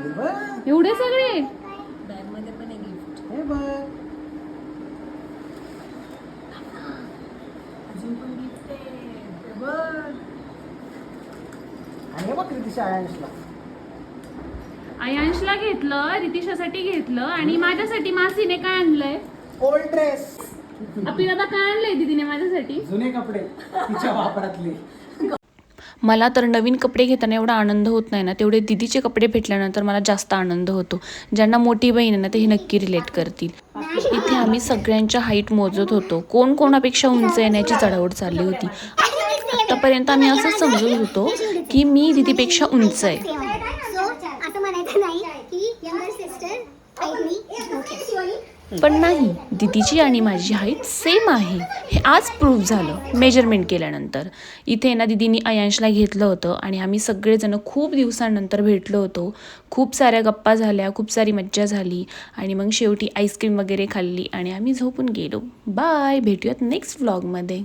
एवढे सगळे बॅग मध्ये पण आहे गिफ्ट. हे बघ. अजून पण गिफ्ट आहे. हे बघ. आणि हे बघ रितिशा आयांशला. आयांशला घेतलं, रितिशासाठी घेतलं आणि माझ्यासाठी मासीने काय आणलंय? Old dress. आपली दादा काय आणलंय दीदीने माझ्यासाठी? जुने कपडे तिच्या वापरातले. मला तर नवीन कपडे घेताना एवढा आनंद होत नाही ना, तेवढे दीदीचे कपडे भेटल्यानंतर मला जास्त आनंद होतो. ज्यांना मोठी बहीण आहे ना, ते हे नक्की रिलेट करतील. इथे आम्ही सगळ्यांच्या हाईट मोजत होतो. कोण कोणापेक्षा उंच येण्याची चढाओढ चालली होती. आतापर्यंत आम्ही असं समजत होतो की मी दीदीपेक्षा उंच आहे. असं म्हणायचं नाही की यंगर सिस्टर पण नाही, दीदीची आणि माझी हाईट सेम आहे हे आज प्रूव्ह झालं मेजरमेंट केल्यानंतर. इथे ना दीदीनी आयांशला घेतलं होतं आणि आम्ही सगळेजण खूप दिवसांनंतर भेटलो होतो. खूप साऱ्या गप्पा झाल्या, खूप सारी मज्जा झाली आणि मग शेवटी आईस्क्रीम वगैरे खाल्ली आणि आम्ही झोपून गेलो. बाय, भेटूयात नेक्स्ट व्लॉगमध्ये.